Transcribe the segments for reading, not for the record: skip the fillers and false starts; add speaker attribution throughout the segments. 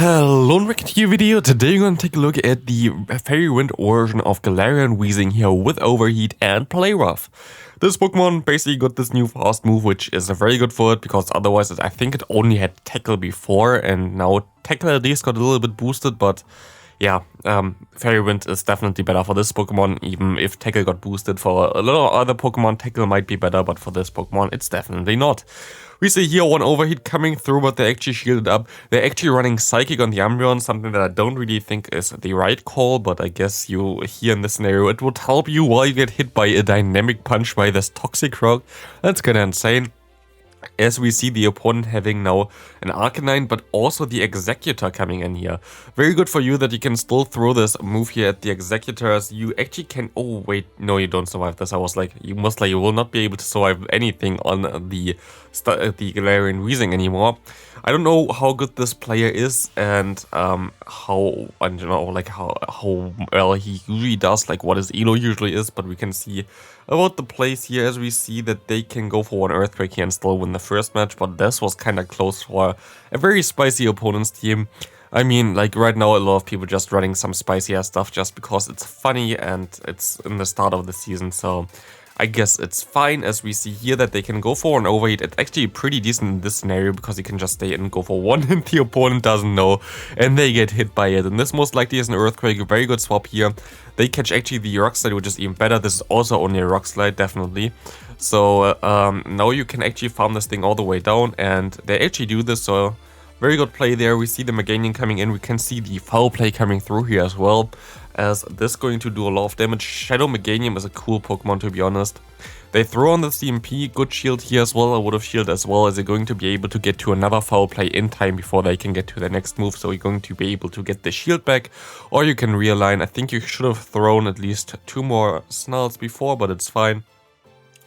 Speaker 1: Hello and welcome to your video. Today we're going to take a look at the Fairy Wind version of Galarian Weezing here with Overheat and Play Rough. This Pokemon basically got this new fast move, which is very good for it because otherwise I think it only had Tackle before, and now Tackle at least got a little bit boosted, but yeah, Fairy Wind is definitely better for this Pokemon. Even if Tackle got boosted for a lot of other Pokemon, Tackle might be better, but for this Pokemon it's definitely not. We see here one Overheat coming through, but they actually shielded up. They're actually running Psychic on the Umbreon, something that I don't really think is the right call, but I guess you here in this scenario, it would help you while you get hit by a Dynamic Punch by this Toxic Rock. That's kinda insane. As we see the opponent having now an Arcanine, but also the Executor coming in here. Very good for you that you can still throw this move here at the Executors. You actually can... Oh, wait. No, you don't survive this. I was like, you will not be able to survive anything on the Galarian Weezing anymore. I don't know how good this player is and how well he usually does, like what his elo usually is, but we can see about the plays here as we see that they can go for one Earthquake here and still win the first match, but this was kind of close for a very spicy opponent's team. I mean, like right now a lot of people just running some spicier stuff just because it's funny and it's in the start of the season, so I guess it's fine. As we see here that they can go for an Overheat. It's actually pretty decent in this scenario because you can just stay in and go for one and the opponent doesn't know and they get hit by it. And this most likely is an Earthquake, a very good swap here. They catch actually the Rock Slide, which is even better. This is also only a Rock Slide, definitely. So now you can actually farm this thing all the way down, and they actually do this, so very good play there. We see the Meganium coming in. We can see the Foul Play coming through here as well, as this going to do a lot of damage. Shadow Meganium is a cool Pokemon, to be honest. They throw on the CMP, good shield here as well. I would have shielded as well, as they're going to be able to get to another Foul Play in time before they can get to their next move. So you're going to be able to get the shield back, or you can realign. I think you should have thrown at least 2 more Snarls before, but it's fine.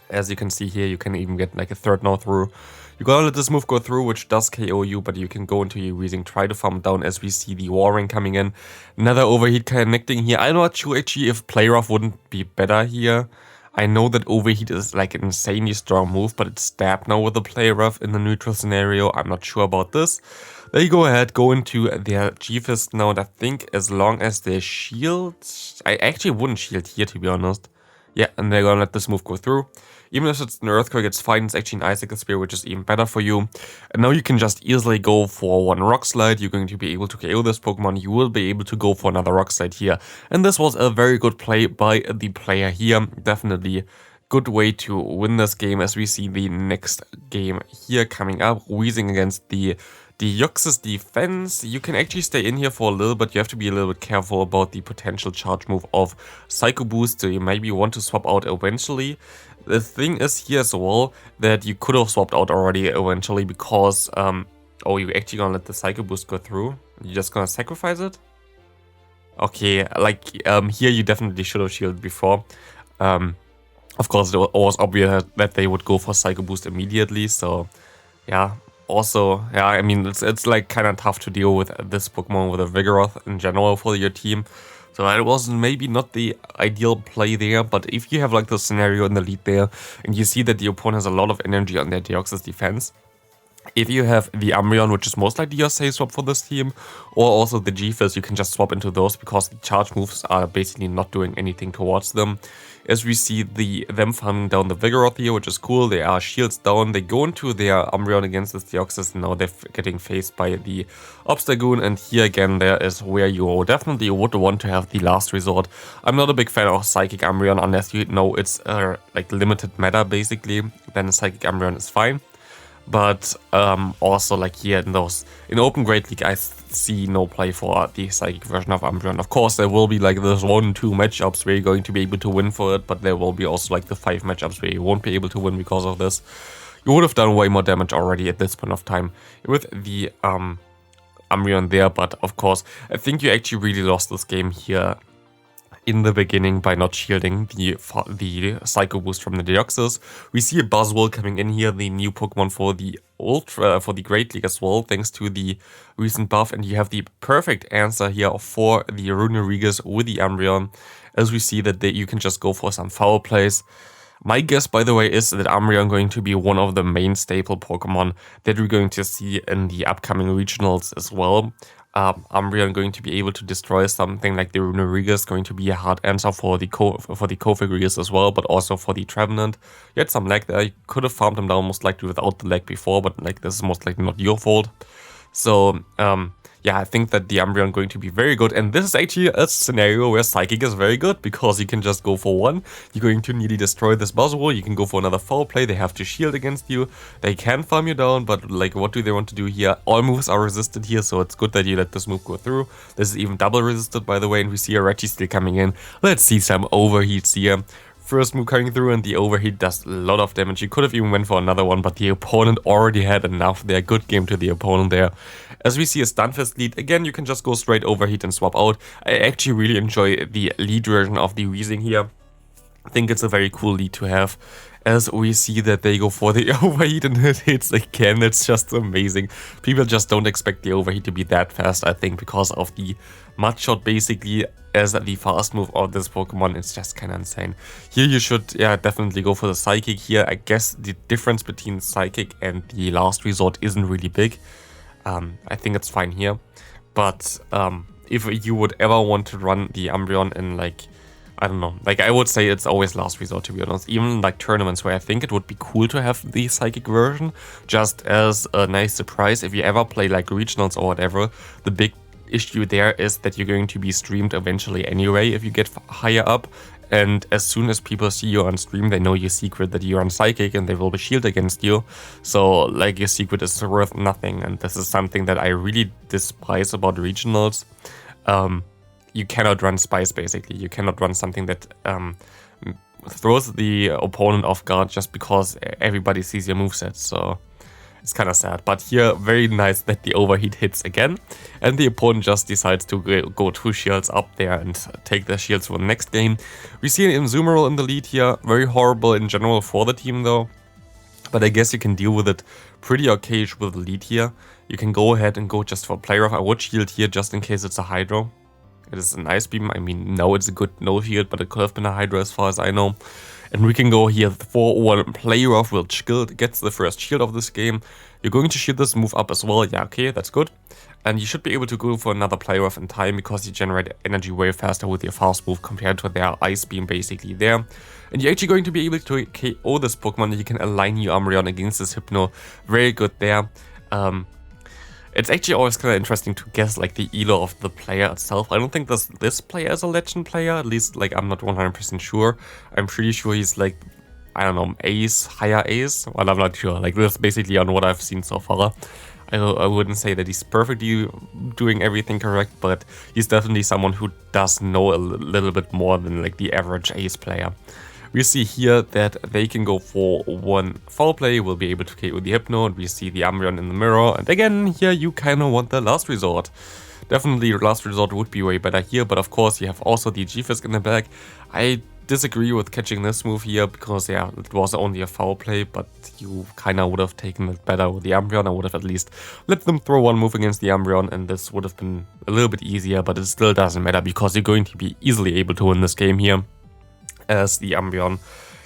Speaker 1: As you can see here, you can even get like a third now through. You gotta let this move go through, which does KO you, but you can go into your Weezing, try to farm down as we see the Warring coming in. Another Overheat connecting here. I'm not sure actually if Play Rough wouldn't be better here. I know that Overheat is like an insanely strong move, but it's Stab now with the Play Rough in the neutral scenario. I'm not sure about this. They go ahead, go into their G-Fist now, and I think as long as they shield... I actually wouldn't shield here, to be honest. Yeah, and they're gonna let this move go through. Even if it's an Earthquake, it's fine. It's actually an Icicle Spear, which is even better for you. And now you can just easily go for one Rock Slide. You're going to be able to KO this Pokemon. You will be able to go for another Rock Slide here. And this was a very good play by the player here. Definitely good way to win this game, as we see the next game here coming up. Weezing against the Deoxys defense. You can actually stay in here for a little, but you have to be a little bit careful about the potential charge move of Psycho Boost, so you maybe want to swap out eventually. The thing is here as well that you could have swapped out already eventually because, oh, you're actually gonna let the Psycho Boost go through? You're just gonna sacrifice it? Okay, like, here you definitely should have shielded before. Of course, it was obvious that they would go for Psycho Boost immediately, so yeah. Also, yeah, I mean, it's like kind of tough to deal with this Pokemon with a Vigoroth in general for your team. So it was maybe not the ideal play there, but if you have like the scenario in the lead there, and you see that the opponent has a lot of energy on their Deoxys defense, if you have the Umbreon, which is most likely your safe swap for this team, or also the G-Fist, you can just swap into those because the charge moves are basically not doing anything towards them. As we see them farming down the Vigoroth here, which is cool. They are shields down. They go into their Umbreon against this Deoxys, and now they're getting faced by the Obstagoon. And here again, there is where you definitely would want to have the last resort. I'm not a big fan of Psychic Umbreon unless you know it's like limited meta basically. Then Psychic Umbreon is fine. But also like here in Open Great League, I see no play for the Psychic version of Umbreon. Of course, there will be like those 1-2 matchups where you're going to be able to win for it, but there will be also like the 5 matchups where you won't be able to win because of this. You would have done way more damage already at this point of time with the Umbreon there, but of course, I think you actually really lost this game here in the beginning by not shielding the Psycho Boost from the Deoxys. We see a Buzzwole coming in here, the new Pokemon for the Great League as well, thanks to the recent buff, and you have the perfect answer here for the Runerigus with the Umbreon, as we see that you can just go for some foul plays. My guess, by the way, is that Umbreon going to be one of the main staple Pokemon that we're going to see in the upcoming regionals as well. Umbreon going to be able to destroy something like the NiRiain is going to be a hard answer for the Kofagrius as well, but also for the Trevenant. You had some lag there. You could have farmed him down most likely without the lag before, but like this is most likely not your fault. So yeah, I think that the Umbreon going to be very good, and this is actually a scenario where Psychic is very good, because you can just go for one, you're going to nearly destroy this Buzzwole, you can go for another foul play, they have to shield against you, they can farm you down, but like what do they want to do here? All moves are resisted here, so it's good that you let this move go through. This is even double resisted, by the way, and we see a Registeel coming in. Let's see some overheats here. First move coming through, and the overheat does a lot of damage. You could have even went for another one, but the opponent already had enough there. Good game to the opponent there. As we see a Stunfisk lead, again, you can just go straight overheat and swap out. I actually really enjoy the lead version of the Weezing here. I think it's a very cool lead to have. As we see that they go for the overheat and it hits again, it's just amazing. People just don't expect the overheat to be that fast, I think, because of the Mud Shot basically as the fast move of this Pokemon. It's just kind of insane. Here you should, yeah, definitely go for the Psychic here. I guess the difference between Psychic and the Last Resort isn't really big. I think it's fine here. But if you would ever want to run the Umbreon in like, I don't know, like I would say it's always Last Resort, to be honest. Even like tournaments where I think it would be cool to have the Psychic version, just as a nice surprise. If you ever play like regionals or whatever, the big issue there is that you're going to be streamed eventually anyway if you get higher up. And as soon as people see you on stream, they know your secret that you're on Psychic and they will be shield against you. So like your secret is worth nothing, and this is something that I really despise about regionals. You cannot run Spice, basically. You cannot run something that throws the opponent off guard just because everybody sees your moveset, so it's kind of sad. But here, very nice that the overheat hits again, and the opponent just decides to go 2 shields up there and take the shields for the next game. We see an Insumerable in the lead here, very horrible in general for the team though, but I guess you can deal with it pretty okay-ish with the lead here. You can go ahead and go just for Play Rough. I would shield here just in case it's a Hydro. It is an Ice Beam. I mean, no, it's a good no shield, but it could have been a Hydra as far as I know. And we can go here for one Play Rough, which gets the first shield of this game. You're going to shield this move up as well. Yeah, okay, that's good. And you should be able to go for another Play Rough in time, because you generate energy way faster with your fast move compared to their Ice Beam basically there. And you're actually going to be able to KO this Pokemon. You can align your Umbreon against this Hypno. Very good there. It's actually always kind of interesting to guess like the elo of the player itself. I don't think this player is a legend player, at least like I'm not 100% sure. I'm pretty sure he's like, I don't know, ace, higher ace. Well, I'm not sure. Like this basically on what I've seen so far. I wouldn't say that he's perfectly doing everything correct, but he's definitely someone who does know a little bit more than like the average ace player. We see here that they can go for one foul play, will be able to KO the Hypno, and we see the Umbreon in the mirror. And again, here you kind of want the Last Resort. Definitely Last Resort would be way better here, but of course you have also the G-Fisk in the back. I disagree with catching this move here, because yeah, it was only a foul play, but you kind of would have taken it better with the Umbreon. I would have at least let them throw one move against the Umbreon, and this would have been a little bit easier, but it still doesn't matter, because you're going to be easily able to win this game here, as the Umbreon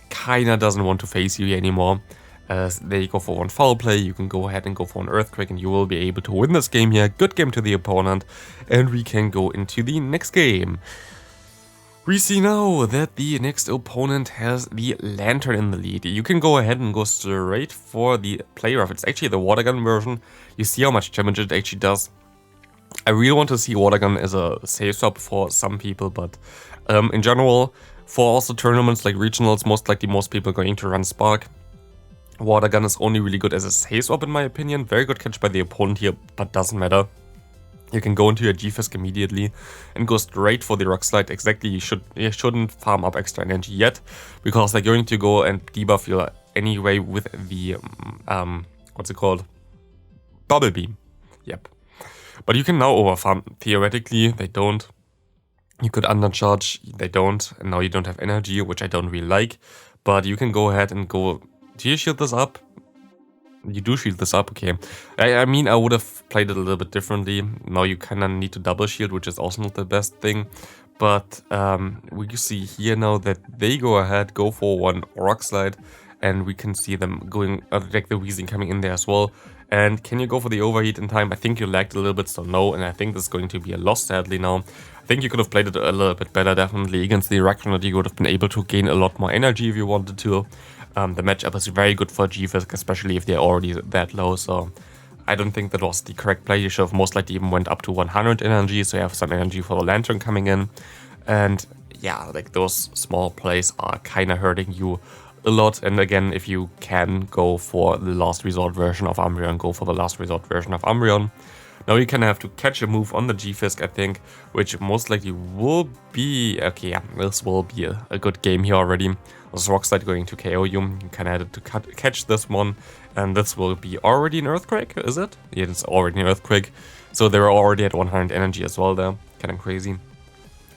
Speaker 1: kinda doesn't want to face you anymore. As they go for one foul play, you can go ahead and go for an Earthquake, and you will be able to win this game here. Good game to the opponent, and we can go into the next game. We see now that the next opponent has the Lanturn in the lead. You can go ahead and go straight for the Play Rough. It's actually the Water Gun version. You see how much damage it actually does. I really want to see Water Gun as a safe swap for some people, but in general, for also tournaments like regionals, most likely most people are going to run Spark. Water Gun is only really good as a safe swap in my opinion. Very good catch by the opponent here, but doesn't matter. You can go into your G-Fisk immediately and go straight for the Rock Slide. Exactly, you shouldn't farm up extra energy yet, because they're going to go and debuff you anyway with the, what's it called? Bubble Beam. Yep. But you can now overfarm. Theoretically, they don't. You could undercharge, they don't, and now you don't have energy, which I don't really like. But you can go ahead and go... Do you shield this up? You do shield this up, okay. I mean, I would have played it a little bit differently. Now you kind of need to double shield, which is also not the best thing. But we see here now that they go ahead, go for one Rock Slide, and we can see them going, like the Weezing coming in there as well. And can you go for the overheat in time? I think you lagged a little bit, so no, and I think this is going to be a loss sadly now. I think you could have played it a little bit better, definitely. Against the Erectronite, you would have been able to gain a lot more energy if you wanted to. The matchup is very good for G-Fisk, especially if they're already that low, so I don't think that was the correct play. You should have most likely even went up to 100 energy, so you have some energy for the Lanturn coming in. And yeah, like those small plays are kind of hurting you a lot. And again, if you can go for the last resort version of Umbreon, go for the last resort version of Umbreon. Now you kind of have to catch a move on the G-Fisk, I think, which most likely will be... Okay, yeah, this will be a good game here already. This Rock Slide going to KO you. You kind of had to catch this one. And this will be already an Earthquake, is it? Yeah, it's already an Earthquake. So they're already at 100 energy as well there. Kind of crazy.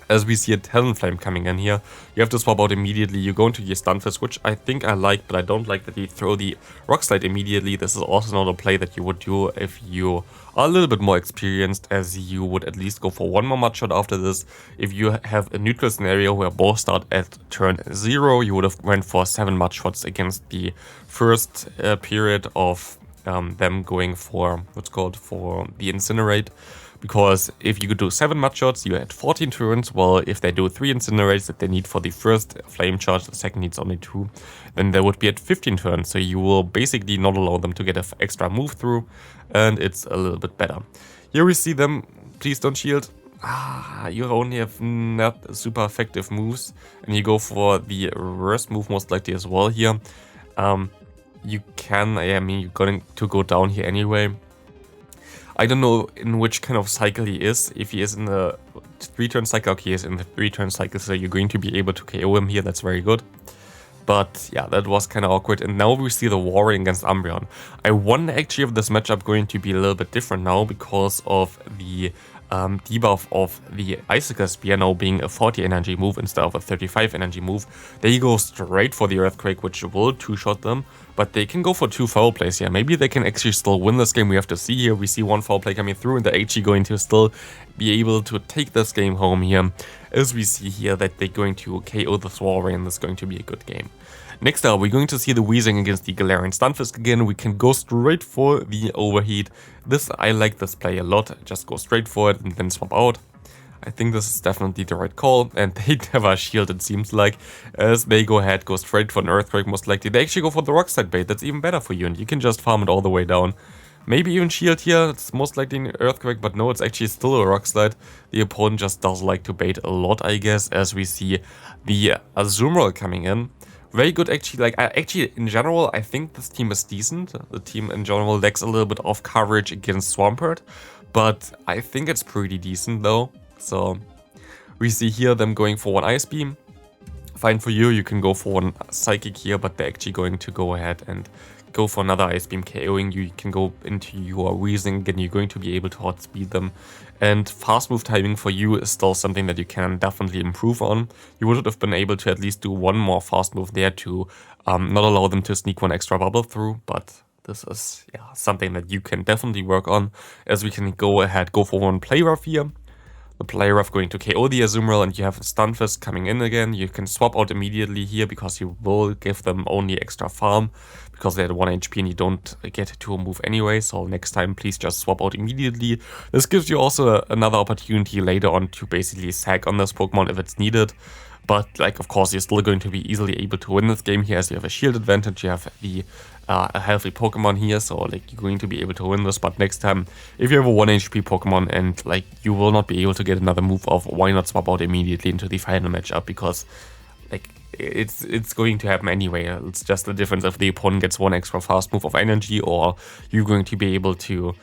Speaker 1: As we see a Talonflame coming in here, you have to swap out immediately. You go into your Stunfisk, which I think I like, but I don't like that you throw the Rock Slide immediately. This is also not a play that you would do if you are a little bit more experienced, as you would at least go for one more Mud Shot after this. If you have a neutral scenario where both start at turn 0, you would have went for 7 Mud Shots against the first period of them going for what's called for the Incinerate. Because if you could do 7 Mud Shots, you had 14 turns, well, if they do 3 Incinerates that they need for the first Flame Charge, the second needs only 2, then they would be at 15 turns, so you will basically not allow them to get an extra move through, and it's a little bit better. Here we see them, please don't shield. You only have not super effective moves, and you go for the worst move most likely as well here. You can, I mean, you're going to go down here anyway. I don't know in which kind of cycle he is. If he is in the 3-turn cycle, okay, he is in the 3-turn cycle, so you're going to be able to KO him here, that's very good. But yeah, that was kind of awkward. And now we see the Warring against Umbreon. I wonder actually if this matchup going to be a little bit different now because of the debuff of the Icicle Spear now being a 40 energy move instead of a 35 energy move. They go straight for the Earthquake, which will 2-shot them, but they can go for 2 foul plays here. Maybe they can actually still win this game. We have to see here. We see 1 foul play coming through, and they're actually going to still be able to take this game home here, as we see here that they're going to KO the Warring, and this is going to be a good game. Next up, we're going to see the Weezing against the Galarian Stunfisk again. We can go straight for the Overheat. I like this play a lot. Just go straight for it and then swap out. I think this is definitely the right call, and they never shield, it seems like, as they go ahead, go straight for an Earthquake most likely. They actually go for the Rock Slide bait, that's even better for you, and you can just farm it all the way down. Maybe even shield here, it's most likely an Earthquake, but no, it's actually still a Rock Slide. The opponent just does like to bait a lot, I guess, as we see the Azumarill coming in. Very good actually, like actually in general I think this team is decent. The team in general lacks a little bit of coverage against Swampert, but I think it's pretty decent though. So we see here them going for 1 Ice Beam. Fine for you, you can go for 1 Psychic here, but they're actually going to go ahead and go for another Ice Beam KOing you. You can go into your Weezing, again you're going to be able to outspeed them. And fast move timing for you is still something that you can definitely improve on. You would have been able to at least do 1 more fast move there to not allow them to sneak 1 extra bubble through, but this is something that you can definitely work on, as we can go ahead, go for 1 Play Rough here. The Play Rough going to KO the Azumarill, and you have Stunfisk coming in again. You can swap out immediately here because you will give them only extra farm because they're at 1 HP and you don't get to a move anyway. So next time, please just swap out immediately. This gives you also another opportunity later on to basically sack on this Pokemon if it's needed. But like, of course, you're still going to be easily able to win this game here, as you have a shield advantage, you have the a healthy Pokemon here, so like you're going to be able to win this. But next time, if you have a 1 HP Pokemon and like you will not be able to get another move off, why not swap out immediately into the final matchup? Because like it's going to happen anyway. It's just the difference if the opponent gets 1 extra fast move of energy, or you're going to be able to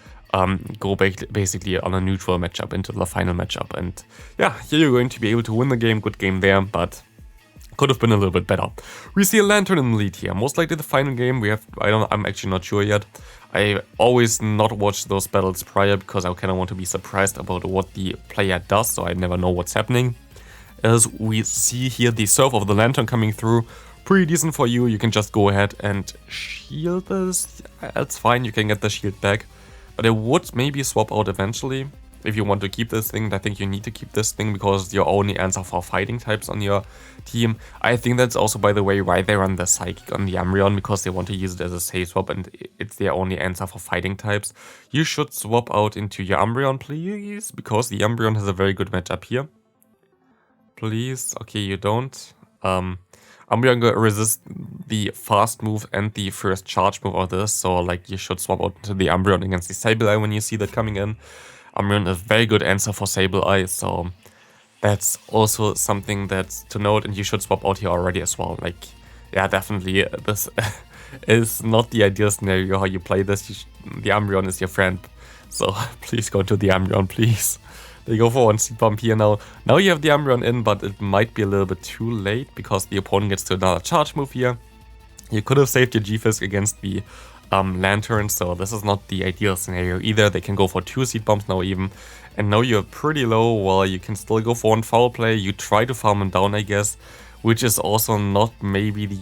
Speaker 1: go basically on a neutral matchup into the final matchup. And yeah, here you're going to be able to win the game. Good game there, but could have been a little bit better. We see a Lanturn in the lead here. Most likely the final game. I'm actually not sure yet. I always not watch those battles prior because I kind of want to be surprised about what the player does, so I never know what's happening. As we see here the Surf of the Lanturn coming through. Pretty decent for you. You can just go ahead and shield this. That's fine, you can get the shield back. But I would maybe swap out eventually. if you want to keep this thing, I think you need to keep this thing because it's your only answer for fighting types on your team. I think that's also, by the way, why they run the Psychic on the Umbreon, because they want to use it as a safe swap and it's their only answer for fighting types. You should swap out into your Umbreon, please, because the Umbreon has a very good matchup here. Please. Okay, you don't. Umbreon will resist the fast move and the first charge move of this, so like you should swap out to the Umbreon against the Sableye when you see that coming in. Umbreon is a very good answer for Sableye, so that's also something that's to note, and you should swap out here already as well. Like, yeah, definitely this is not the ideal scenario how you play this. The Umbreon is your friend, so please go to the Umbreon, please. They go for one Seed Bomb here now. Now you have the Umbreon in, but it might be a little bit too late because the opponent gets to another charge move here. You could have saved your G-Fisk against the Lanturn, so this is not the ideal scenario either. They can go for 2 Seed Bombs now even. And now you're pretty low, well, you can still go for one foul play. You try to farm him down, I guess, which is also not maybe the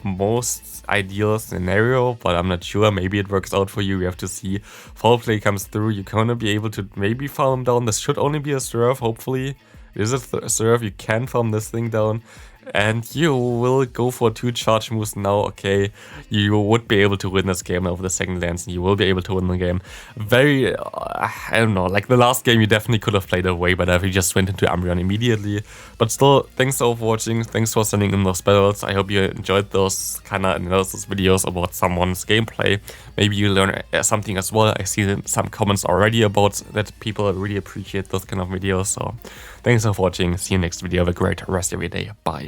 Speaker 1: most ideal scenario, but I'm not sure. Maybe it works out for you. We have to see. Foul play comes through. You're gonna be able to maybe farm him down. This should only be a Surf, hopefully. It is a Surf. You can farm this thing down. And you will go for 2 charge moves now. Okay, you would be able to win this game over the second lance, and you will be able to win the game. Very, I don't know, like the last game you definitely could have played it way better if you just went into Umbreon immediately. But still, thanks for watching, thanks for sending in those battles. I hope you enjoyed those kind of analysis videos about someone's gameplay. Maybe you learn something as well. I see some comments already about that. People really appreciate those kind of videos. So thanks for watching. See you next video. Have a great rest of your day. Bye.